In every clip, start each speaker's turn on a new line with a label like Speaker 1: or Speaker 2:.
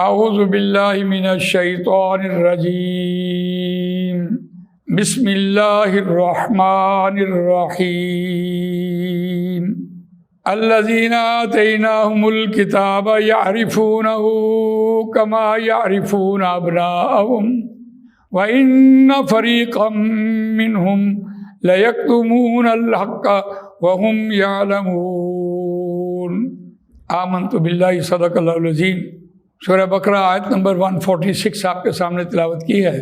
Speaker 1: اعوذ باللہ من الشیطان الرجیم بسم اللہ الرحمن الرحیم الذین آتیناہم الکتاب یعرفونہ کما یعرفون ابناءہم وَإِنَّ فَرِيقًا مِّنْهُمْ لَيَكْتُمُونَ الْحَقَّ وَهُمْ يَعْلَمُونَ آمنت باللہ صدق اللہ العظیم۔ سورہ بقرہ آیت نمبر 146 آپ کے سامنے تلاوت کی ہے،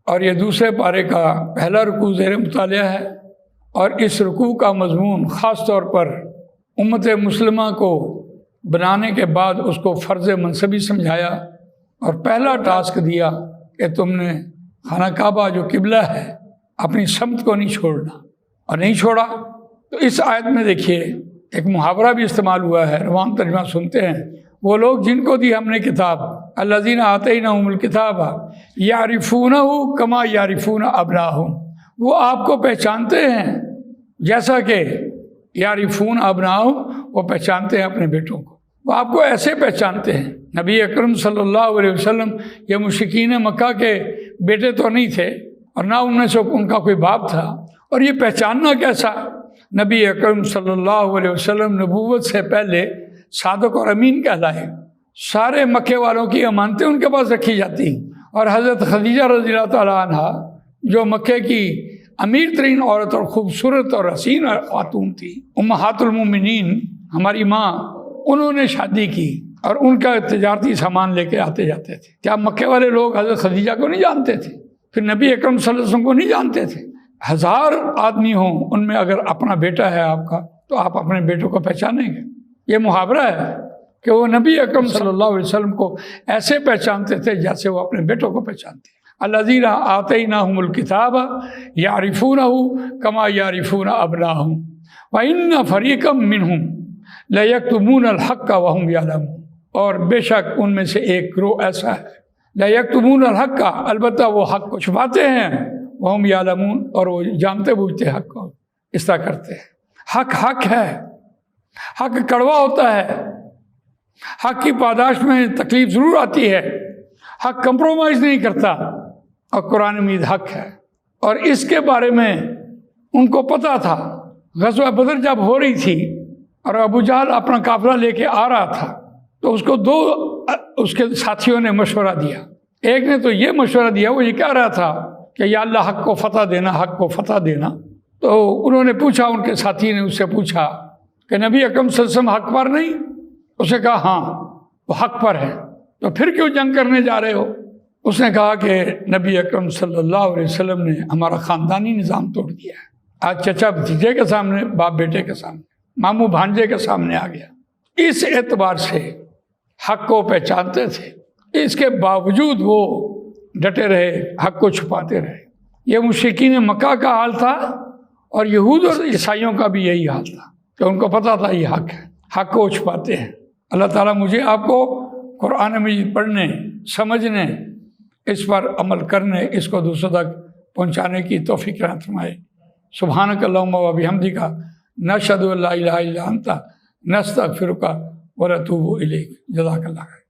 Speaker 1: اور یہ دوسرے پارے کا پہلا رکوع زیر مطالعہ ہے، اور اس رکوع کا مضمون خاص طور پر امت مسلمہ کو بنانے کے بعد اس کو فرض منصبی سمجھایا، اور پہلا ٹاسک دیا کہ تم نے خانہ کعبہ جو قبلہ ہے اپنی سمت کو نہیں چھوڑنا، اور نہیں چھوڑا۔ تو اس آیت میں دیکھیے ایک محاورہ بھی استعمال ہوا ہے، روان ترجمہ سنتے ہیں۔ وہ لوگ جن کو دی ہم نے کتاب، الذین آتیناہم الکتاب یعرفونہ کما یعرفون ابناءہم، وہ آپ کو پہچانتے ہیں جیسا کہ یعرفون ابناءہم، وہ پہچانتے ہیں اپنے بیٹوں کو، وہ آپ کو ایسے پہچانتے ہیں۔ نبی اکرم صلی اللہ علیہ وسلم یہ مشرکین مکہ کے بیٹے تو نہیں تھے، اور نہ ان میں سے ان کا کوئی باپ تھا، اور یہ پہچاننا کیسا؟ نبی اکرم صلی اللہ علیہ وسلم نبوت سے پہلے صادق اور امین کہلائے، سارے مکے والوں کی امانتیں ان کے پاس رکھی جاتی، اور حضرت خدیجہ رضی اللہ تعالیٰ عنہ جو مکے کی امیر ترین عورت اور خوبصورت اور حسین خاتون تھی، امہات المومنین ہماری ماں، انہوں نے شادی کی اور ان کا تجارتی سامان لے کے آتے جاتے تھے۔ کیا مکے والے لوگ حضرت خدیجہ کو نہیں جانتے تھے؟ پھر نبی اکرم صلی اللہ علیہ وسلم کو نہیں جانتے تھے؟ 1000 آدمی ہوں، ان میں اگر اپنا بیٹا ہے آپ کا تو آپ اپنے بیٹوں کو پہچانیں گے۔ یہ محاورہ ہے کہ وہ نبی اکرم صلی اللہ علیہ وسلم کو ایسے پہچانتے تھے جیسے وہ اپنے بیٹوں کو پہچانتے ہیں۔ الذین آتیناہم الکتاب یعرفونہ کما یعرفون ابناءہم وَإِنَّ فَرِيقًا مِّنْهُمْ لَيَكْتُمُونَ الْحَقَّ وَهُمْ يَعْلَمُونَ، اور بے شک ان میں سے ایک گروہ ایسا ہے، لَيَكْتُمُونَ الْحَقَّ، البتہ وہ حق کو چھپاتے ہیں، وَهُمْ يَعْلَمُونَ، اور وہ جانتے بوجھتے حق کو اس طرح کرتے ہیں۔ حق حق ہے، حق کڑوا ہوتا ہے، حق کی پاداش میں تکلیف ضرور آتی ہے، حق کمپرومائز نہیں کرتا، اور قرآن مجید حق ہے۔ اور اس کے بارے میں ان کو پتہ تھا، غزوہ بدر جب ہو رہی تھی اور ابو جہل اپنا قافلہ لے کے آ رہا تھا، تو اس کو دو اس کے ساتھیوں نے مشورہ دیا۔ ایک نے تو یہ مشورہ دیا، وہ یہ کہہ رہا تھا کہ یا اللہ حق کو فتح دینا، حق کو فتح دینا۔ تو انہوں نے پوچھا، ان کے ساتھی نے اس سے پوچھا کہ نبی اکرم صلی اللہ علیہ وسلم حق پر نہیں؟ اس نے کہا ہاں وہ حق پر ہے، تو پھر کیوں جنگ کرنے جا رہے ہو؟ اس نے کہا کہ نبی اکرم صلی اللہ علیہ وسلم نے ہمارا خاندانی نظام توڑ دیا ہے، آج چچا بھتیجے کے سامنے، باپ بیٹے کے سامنے، ماموں بھانجے کے سامنے آ گیا۔ اس اعتبار سے حق کو پہچانتے تھے، اس کے باوجود وہ ڈٹے رہے، حق کو چھپاتے رہے۔ یہ مشرکین مکہ کا حال تھا، اور یہود اور عیسائیوں کا بھی یہی حال تھا کہ ان کو پتہ تھا یہ حق ہے، حق کو چھپاتے ہیں۔ اللہ تعالیٰ مجھے آپ کو قرآن مجید پڑھنے، سمجھنے، اس پر عمل کرنے، اس کو دوسروں تک پہنچانے کی توفیق عطا فرمائے۔ سبحانک اللہم و بحمدک، نشہد ان لا الہ الا انت، نستغفرک ونتوب الیک۔ جزاک اللہ خیر۔